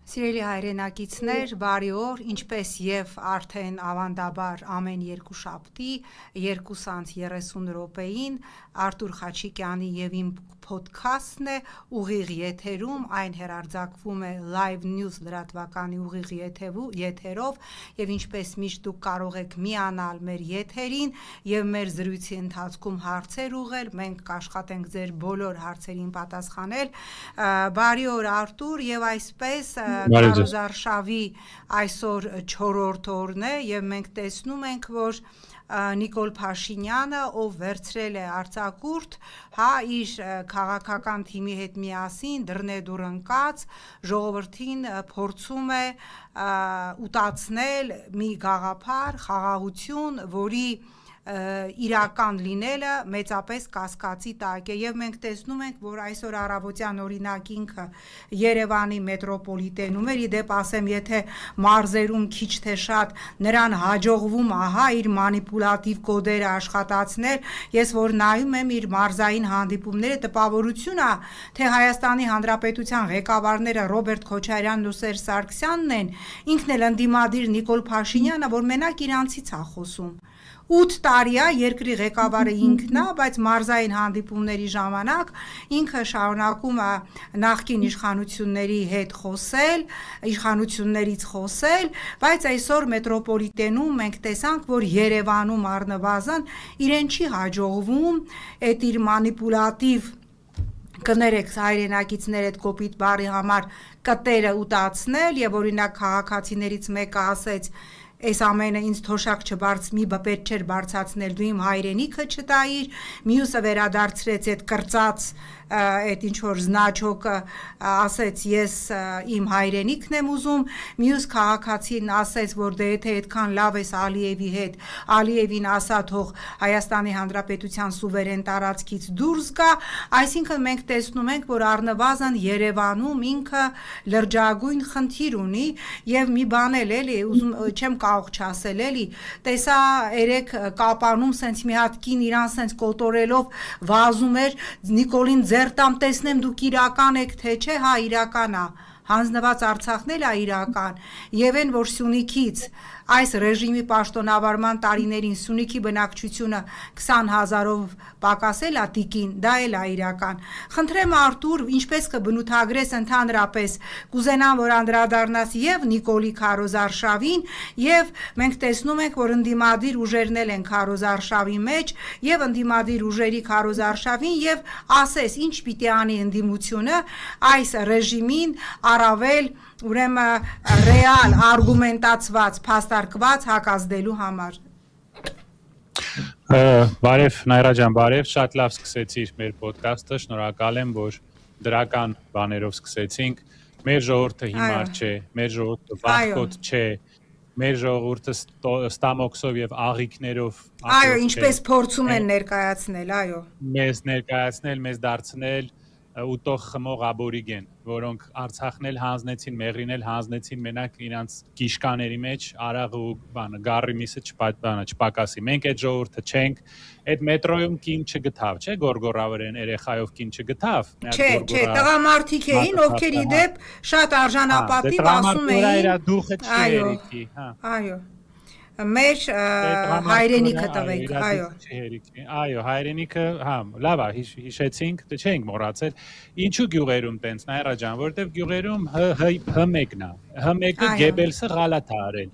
Սիրելի հայրենակիցներ, բարի օր, ինչպես եւ արդեն ավանդաբար ամեն երկուշաբթի 2:30 րոպեին Արտուր Խաչիկյանի եւ իմ փոդքասթն է ուղիղ եթերում, այն հեռարձակվում է Live News լրատվականի ուղիղ եթերով եւ ինչպես միշտ դուք կարող եք միանալ մեր եթերին եւ մեր զրույցի ընթացքում հարցեր ուղղել, մենք կաշխատենք ձեր բոլոր հարցերին պատասխանել։ Բարի օր Արտուր եւ այսպես Քարոզարշավի այսօր 4-րդ օրն է եւ մենք տեսնում ենք, որ Նիկոլ Փաշինյանը, ով վերցրել է արձակուրդ, իր քաղաքական թիմի հետ միասին դռնեդուռ ընկած ժողովրդին փորձում է ուտացնել մի գաղափար, խաղաղություն, որի իրական լինելը մեծապես կասկածի տակ է եւ մենք տեսնում ենք, որ այսօր առավոտյան օրինակ ինքը Երևանի մետրոպոլիտենում էր, իդեպ ասեմ, եթե մարզերում քիչ թե շատ նրան հաջողվում իր մանիպուլատիվ կոդերը աշխատացնել, ես որ նայում եմ իր մարզային հանդիպումները, տպավորություն է, թե Հայաստանի Հանրապետության ղեկավարները Ռոբերտ Քոչարյանն ու Սերժ Սարգսյանն են, ինքն էլ ընդդիմադիր Նիկոլ Փաշինյանը, որ մենակ իրանցից է խոսում 8 տարի է երկրի ղեկավարը ինքն է, բայց մարզային հանդիպումների ժամանակ ինքը շարունակում է նախկին իշխանությունների հետ խոսել, իշխանություններից խոսել, բայց այսօր մետրոպոլիտենում մենք տեսանք, որ Երևանում առնվազն իրեն չի հաջողվում այդ իր մանիպուլատիվ կներեք հայրենակիցներ այդ կոպիտ բառի համար կտերը ուտացնել եւ օրինակ քաղաքացիներից մեկը ասեց Այս ամենը ինձ թոշակ չբարձ մի պետք չէր բարձացնել դու իմ հայրենիքը չտայիր, մյուսը վերադարձրեց այդ կրծած այդ ինչ որ զնաչոկը ասեց ես իմ հայրենիքն եմ ուզում, մյուս քաղաքացին ասեց որ դե եթե այդքան լավ ես Ալիևի հետ, Ալիևին ասա թող Հայաստանի Հանրապետության սուվերեն տարածքից դուրս գա, այսինքն մենք տեսնում ենք որ առնվազն Երևանում ինքը լրջագույն խնդիր ունի եւ մի բան էլ էլի ուզում չեմ կարող չասել էլի տեսա երեք կապանում սենց մի հատ կին իրան սենց կոտորելով վազում էր Նիկոլին ձերտամ տեսնեմ դուք իրական եք թե չէ հա իրական է հանձնված Արցախն էլ է իրական եւ այն որ Սյունիքից այս ռեժիմի պաշտոնավարման տարիներին Սյունիքի բնակչությունը 20,000-ով պակասել է տիկին, դա էլ է իրական։ Խնդրեմ Արտուր, ինչպես կբնութագրես ընդհանրապես, կուզենամ որ անդրադառնաս եւ Նիկոլի Քարոզարշավին եւ մենք տեսնում ենք որ ընդդիմադիր ուժերն էլ են Քարոզարշավի մեջ եւ ընդդիմադիր ուժերի Քարոզարշավին եւ ասես ինչ պիտի անի ընդդիմությունը այս ռեժիմին առավել ուրեմն ռեալ արգումենտացված փաստարկված հակազդելու համար Բարև Նայրա ջան, բարև, շատ լավ սկսեցիր մեր ոդքասթը, շնորհակալ եմ, որ դրական բաներով սկսեցինք։ Մեր ժողովուրդը հիմար չէ, մեր ժողովուրդը վախկոտ չէ, մեր ժողովուրդը ստամոքսով եւ աղիքներով Այո, ինչպես փորձում են ներկայացնել, այո։ Մեզ ներկայացնել, մեզ դարձնել ուտող խմող աբորիգեն, որոնք Արցախն էլ հանձնեցին, Մեղրին էլ հանձնեցին մենակ իրանց գիշկաների մեջ արաղ ու բանը գառի միսը չպակասի։ Մենք այդ ժողովուրդը չենք, այդ մետրոյում կին չգտավ, չէ՞ գորգորավերեն երեխայով կին չգտավ։ Չէ, տղամարդիկ էին, ովքեր իդեպ շատ արժանապատիվ ասում էին։ Այո, դուխը չի երիքի, հա։ Այո։ Մեր հայրենիքը տվեք, այո։ Այո, հայրենիքը, հա, լավ է, հիշեցինք, չենք մոռացել։ Ինչու գյուղերում տենց, Նայրա ջան, որտեվ գյուղերում հմեկն է։ Հմեկը Գեբելսը գալաթ է արել։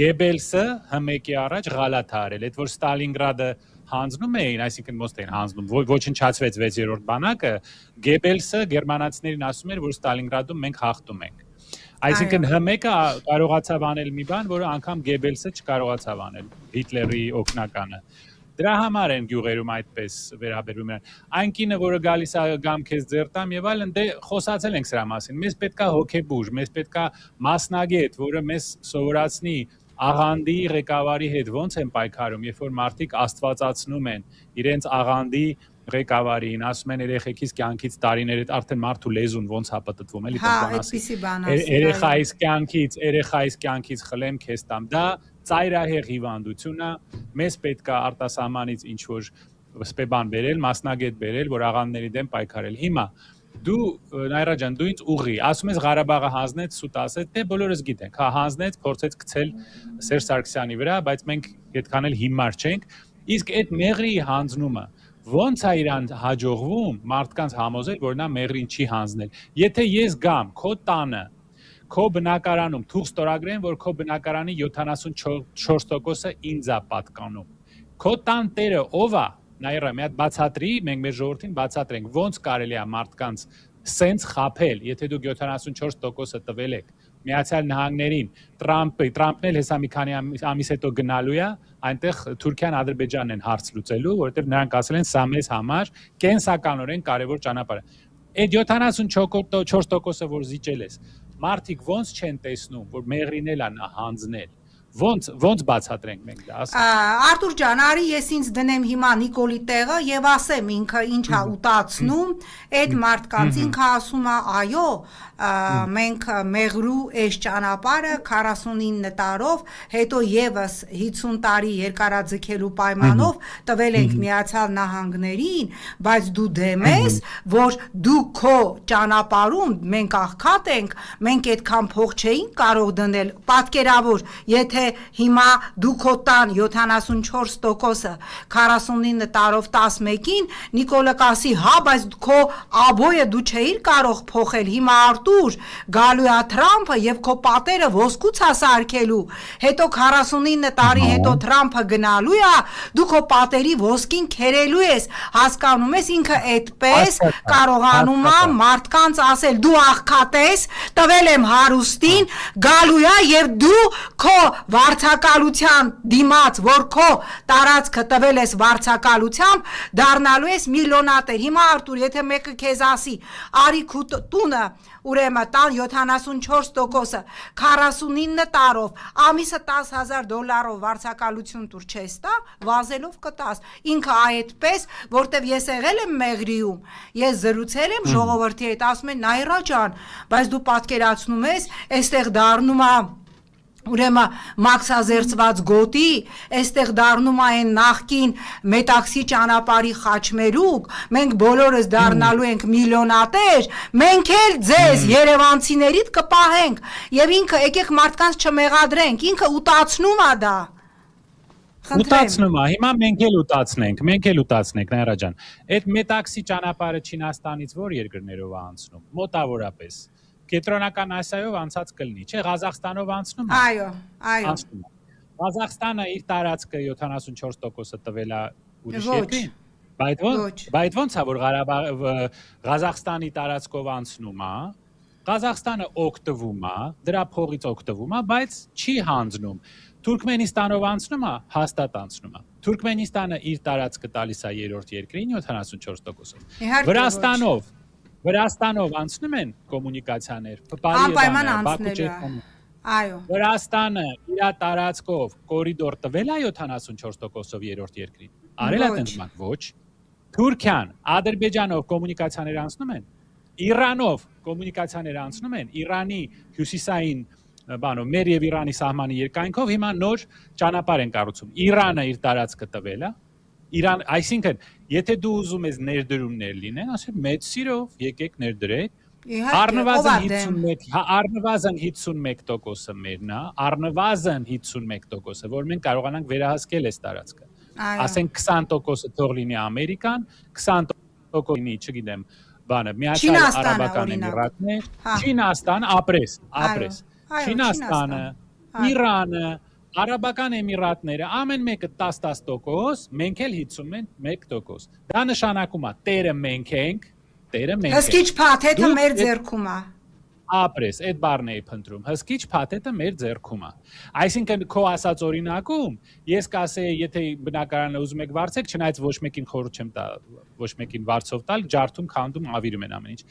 Գեբելսը հմեկի առաջ գալաթ է արել, այդ որ Ստալինգրադը հանձնում էին, այսինքն ոնց էին հանձնում, ոչնչացվեց 6-րդ բանակը, Գեբելսը գերմանացիներին ասում էր, որ Ստալինգրադում մենք հաղթում ենք։ Այսինքն հմեկը կարողացավ անել մի բան, որը անգամ Գեբելսը չկարողացավ անել, Հիտլերի օգնականը։ Դրա համար են գյուղերում այդպես վերաբերվում են։ Այն կինը, որը գալիս է գամ քեզ ձերտամ եւ այլն, դե խոսացել ենք սրա մասին։ Մեզ պետքա հոգեբուժ, մեզ պետքա մասնագետ, որը մեզ սովորացնի աղանդի ղեկավարի հետ ոնց են պայքարում, երբ որ մարդիկ աստվածացնում են իրենց աղանդի ղեկավարին, ասում են երեխեքից կյանքից տարիներդ արդեն մարդու լեզուն ոնց է պտտվում, էլի բան ասի։ Երեխայիս կյանքից խլեմ քեզ տամ։ Դա ծայրահեղ հիվանդություն է, մեզ պետք է արտասահմանից ինչ որ սպեբան բերել, մասնագետ բերել, որ աղանդների դեմ պայքարել։ Հիմա Դու Նայրա ջան, դու ինձ ուղի, ասում ես Ղարաբաղը հանձնեց, սուտ ասեց, դե բոլորս գիտենք, հա հանձնեց, փորձեց գցել Սերժ Սարգսյանի վրա, բայց մենք այդքան էլ հիմար չենք։ Իսկ այդ մեղրի հանձնումը ո՞նց է իրան հաջողվում մարդկանց համոզել, որ նա մեղրին չի հանձնել։ Եթե ես գամ քո տանը, քո բնակարանում թուղթ ստորագրեն, որ քո բնակարանի 74%-ը ինձ է պատկանում։ Քո տան տերը ով է։ Նայրա, մի հատ բացատրի, մենք մեր ժողովրդին բացատրենք, ոնց կարելի է մարդկանց սենց խափել, եթե դուք 74%-ը տվել եք Միացյալ Նահանգներին, Տրամպն էլ հեսա մի քանի ամիս հետո գնալու է, այնտեղ Թուրքիան, Ադրբեջանն են հարց լուծելու, որովհետև նրանք ասել են, սա մեզ համար կենսականորեն կարևոր ճանապարհ է։ Այդ 74%-ը, որ զիջել ես, մարդիկ ոնց չեն տեսնում, որ մեղրին էլ է հանձնել։ Ոնց բացատրենք մենք դա, ասա։ Արտուր ջան, արի ես ինձ դնեմ հիմա Նիկոլի տեղը եւ ասեմ ինքը ինչ է ուտացնում, այդ մարդկանց ինքը ասում է, այո, մենք մեղրու այս ճանապարհը 49 տարով, հետո եւս 50 տարի երկարաձգելու պայմանով տվել ենք Միացյալ Նահանգներին, բայց դու դեմ ես, որ դու քո ճանապարհում մենք աղքատ ենք, մենք այդքան փող չէինք կարող դնել, պատկերավոր, եթե հիմա դու քո տան 74%-ը 49 տարով 11-ին Նիկոլը կասի, հա, բայց քո աբոյը դու չէիր կարող փոխել, հիմա Արտուր գալու է Թրամփը եւ քո պատերը ոսկուց է սարքելու, հետո 49 տարի հետո Թրամփը գնալու է, դու քո պատերի ոսկին քերելու ես, հասկանում ես, ինքը այդպես կարողանում է մարդկանց ասել, դու աղքատ ես, տվել եմ հարուստին, գալու է եւ դու քո վարձակալության դիմաց, որ քո տարածքը տվել ես վարձակալությամբ, դառնալու ես միլիոնատեր։ Հիմա Արտուր, եթե մեկը քեզ ասի, արի քո տունը, ուրեմն տան 74%-ը 49 տարով, ամիսը $10,000 վարձակալություն տուր չես տա, վազելով կտաս։ Ինքը այդպես, որտեվ ես եղել եմ Մեղրիում, ես զրուցել եմ ժողովրդի հետ, ասում են Նայրա ջան, բայց դու պատկերացնում ես, այստեղ դառնում է ուրեմն մաքսազերծված գոտի, այստեղ դառնում այն նախկին մետաքսի ճանապարհի խաչմերուկ, մենք բոլորս դառնալու ենք միլիոնատեր, մենք էլ ձեզ երևանցիներիդ կպահենք, եւ ինքը եկեք մարդկանց չմեղադրենք, ինքը ուտացնում է դա։ Ուտացնում է, հիմա մենք էլ ուտացնենք, Նայրա ջան։ Այդ մետաքսի ճանապարհը Չինաստանից որ երկրներով է անցնում, մոտավորապես։ Կենտրոնական Ասիայով անցած կլինի, չէ, Ղազախստանով անցնում է։ Այո։ Ղազախստանը իր տարածքը 74%-ը տվել է ուրիշ երկրին։ Բայց ոնց է որ Ղազախստանի տարածքով անցնում է, Ղազախստանը օգտվում է, դրա փողից օգտվում է, բայց չի հանձնում։ Թուրքմենիստանով անցնում է, հաստատ անցնում է։ Թուրքմենիստանը իր տարածքը տալիս է երրորդ երկրին 74%-ով։ Վրաստանով անցնում են կոմունիկացիաներ, անպայման անցնելու է։ Այո։ Վրաստանը իր տարածքով կորիդոր տվել է 74%-ով երրորդ երկրին։ Արել է տենց ոչ։ Թուրքիան, Ադրբեջանով կոմունիկացիաներ անցնում են, Իրանով կոմունիկացիաներ անցնում են, Իրանի հյուսիսային մեր եւ Իրանի սահմանի երկայնքով հիմա նոր ճանապարհ են կառուցում։ Իրանը իր տարածքը տվել է։ Իրան, այսինքն, եթե դու ուզում ես ներդրումներ լինեն, ասեմ մեծ սիրով եկեք ներդրեք, առնվազն 51%-ը մերն է, առնվազն 51%-ը, որ մենք կարողանանք վերահսկել այս տարածքը։ Ասենք 20%-ը թող լինի Ամերիկան, 20% լինի, չգիտեմ, Միացյալ Արաբական Էմիրատներ, Չինաստան, ապրես, Չինաստանը, Իրանը, Արաբական Էմիրատները, ամեն մեկը 10%, մենք էլ 51%։ Դա նշանակում է տերը մենք ենք, հսկիչ փաթեթը մեր ձեռքում է։ Ապրես, այդ բառն էի փնտրում, հսկիչ փաթեթը մեր ձեռքում է։ Այսինքն քո ասած օրինակում ես կասեի, եթե բնակարանը ուզում եք վարձեք, չնայած ոչ մեկին խորհուրդ չեմ տա, ոչ մեկին վարձով տալ, ջարդում, քանդում, ավիրում են ամեն ինչ։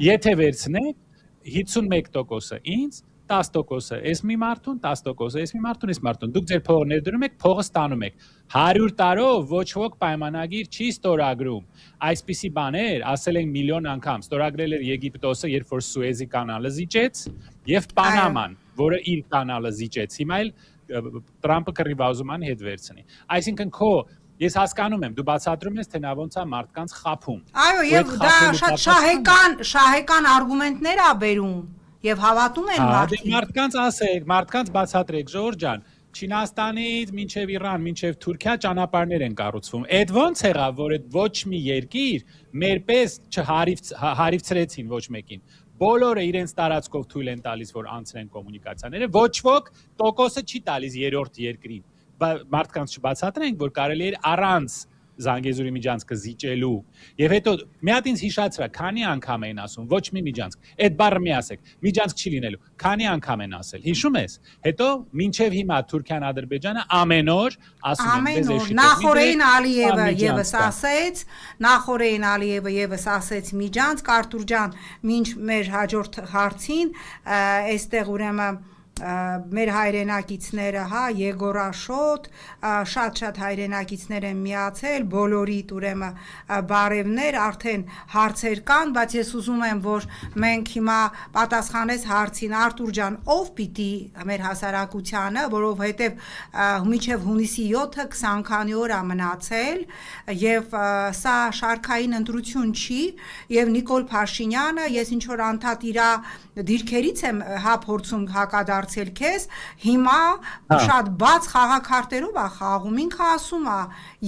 Եթե վերցնեք 51%-ը ինձ, 10%-ը էս մի մարդուն, 10%-ը էս մի մարդուն, էս մարդուն։ Դուք ձեր փողը ներդրում եք, փողը ստանում եք։ 100 տարով ոչ ոք պայմանագիր չի ստորագրում։ Այսպիսի բաներ ասել են միլիոն անգամ։ Ստորագրել էր Եգիպտոսը, երբ որ Սուեզի կանալը զիջեց, եւ Պանաման, որը իր կանալը զիջեց։ Հիմա էլ Տրամպը կռիվ ուզում ան հետ վերցնի։ Այսինքն քո Ես հասկանում եմ, դու բացատրում ես, թե նա ոնց է մարդկանց խափում։ Այո, եւ դա շատ շահեկան արգումենտներ է բերում եւ հավատում են մարդիկ։ Մարդկանց ասեք, մարդկանց բացատրեք, Ժորժ ջան, Չինաստանից մինչև Իրան, մինչև Թուրքիա ճանապարհներ են կառուցվում։ Այդ ոնց եղավ, որ այդ ոչ մի երկիր մերպես չհարիվցրեցին ոչ մեկին։ Բոլորը իրենց տարածքով թույլ են տալիս, որ անցնեն կոմունիկացիաները, ոչ ոք տոկոսը չի տալիս երրորդ երկրին։ Մարդկանց չբացատրենք, որ կարելի էր առանց Զանգեզուրի միջանցքը զիջելու։ Եվ հետո մի հատ ինձ հիշացրա, քանի անգամ են ասում, ոչ մի միջանցք։ Այդ բառը մի ասեք, միջանցք չի լինելու։ Քանի անգամ են ասել։ Հիշում ես։ Հետո մինչև հիմա Թուրքիան, Ադրբեջանը ամեն օր ասում են Ամեն օր Նախորեն Ալիևը եւս ասեց միջանցք, Արտուր ջան, մինչ մեր հաջորդ հարցին, այստեղ ուրեմն մեր հայրենակիցները, հա, Եգոր Աշոտ, շատ հայրենակիցներ են միացել, բոլորիդ ուրեմն բարևներ, արդեն հարցեր կան, բայց ես ուզում եմ, որ մենք հիմա պատասխանես հարցին, Արտուր ջան, ով պիտի մեր հասարակությանը, որովհետև մինչև հունիսի 7-ը 20 քանի օր է մնացել, եւ սա շարքային ընտրություն չի, եւ Նիկոլ Փաշինյանը, ես ինչ որ անդադ իր դիրքերից եմ հա փորձում հակադարձել քեզ, հիմա շատ բաց խաղաքարտերով է խաղում, ինքը ասում է,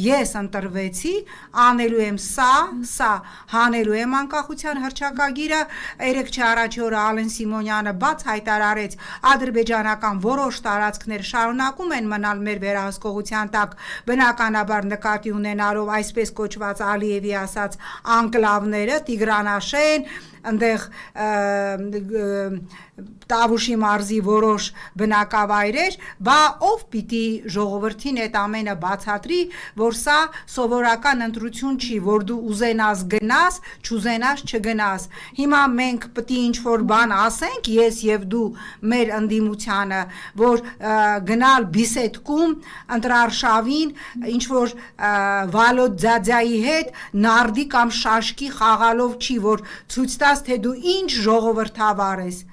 ես ընտրվեցի, անելու եմ սա, հանելու եմ անկախության հռչակագիրը, երեկ առաջի օրը Ալեն Սիմոնյանը բաց հայտարարեց, ադրբեջանական որոշ տարածքներ շարունակում են մնալ մեր վերահսկողության տակ, բնականաբար նկատի ունենալով այսպես կոչված Ալիևի ասած անկլավները, Տիգրանաշեն, այնտեղ Տավուշի մարզի որոշ բնակավայրեր, բա ով պիտի ժողովրդին այդ ամենը բացատրի, որ սա սովորական ընտրություն չի, որ դու ուզենաս գնաս, չուզենաս չգնաս։ Հիմա մենք պիտի ինչ-որ բան ասենք, ես եւ դու մեր ընդդիմությանը, որ գնալ Բիսեդկում, ընտրարշավին, ինչ-որ Վալոդ Ձաձայի հետ նարդի կամ շաշկի խաղալով չի, որ ցույց տաս, թե դու ինչ ժողովրդավար ես։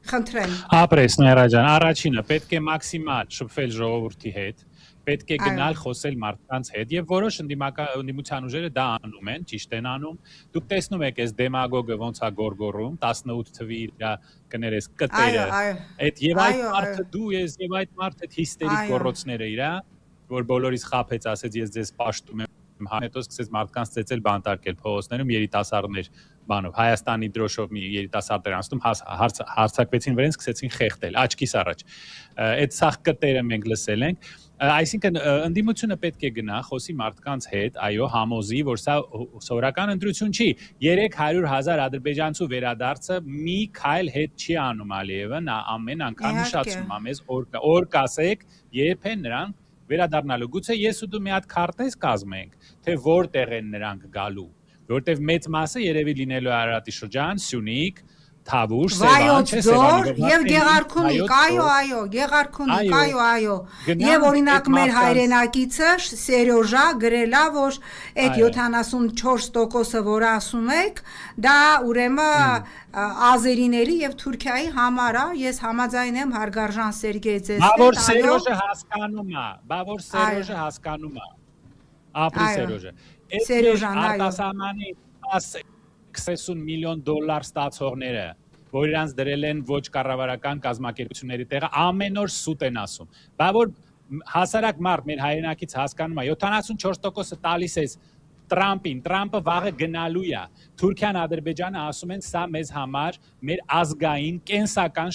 Խնդրեմ։ Ապրես Նայրա ջան, առաջինը պետք է մաքսիմալ շփվել ժողովրդի հետ, պետք է գնալ խոսել մարդկանց հետ եւ որոշ ընդդիմության ուժերը դա անում են, ճիշտ են անում։ Դուք տեսնում եք այս դեմագոգը ոնց է գորգորում 18 թվի իր կներես կտերը։ Այդ եւ այդ մարդը դու ես եւ այդ մարդը հիստերիկ գոռոցները իրա, որ բոլորից խափեց, ասեց ես ձեզ պաշտում եմ, հետո սկսեց մարդկանց ծեծել բանտարկել փողոցներում երիտասարդներ բանով Հայաստանի դրոշով մի երիտասարդներ անցնում հարցակվեցին վրան սկսեցին խեղդել աչքիս առաջ այդ սախ կտերը մենք լսել ենք այսինքն ընդդիմությունը պետք է գնա խոսի մարդկանց հետ այո համոզի որ սա սովորական ընտրություն չի 300,000 ադրբեջանցու վերադարձը մի քայլ հետ չի անում Ալիևը նա ամեն անգամ հիշացնում է մեզ օր կասեք երբ են նրանք վերադառնալու գուցե ես ու դու մի հատ քարտեզ կազմենք թե որտեղ են նրանք գալու որտեվ մեծ մասը երևի լինելու է Արարատի շրջան, Սյունիք, Թավուշ, Սևան, չէ, Սևանիով եւ Գեղարքունիք, այո, Գեղարքունիք, այո։ Եվ օրինակ մեր հայրենակիցը Սերյոժա գրել է, որ այդ 74%-ը, որ ասում եք, դա ուրեմն ազերիների եւ Թուրքիայի համար է, ես համաձայն եմ հարգարժան Սերգեյ ձեզ հետ, այո։ Բա որ Սերյոժը հասկանում է, ապրի Սերյոժը։ Սերյոժան, այո։ Արտասահմանի 20 միլիոն դոլար ստացողները, որ իրանց դրել են ոչ կառավարական կազմակերպությունների տեղը, ամեն օր սուտ են ասում։ Բա որ հասարակ մարդ մեր հայրենակից հասկանում է 74%-ը տալիս է Տրամպին, Տրամպը վաղը գնալու է։ Թուրքիան, Ադրբեջանը ասում են, սա մեզ համար մեր ազգային կենսական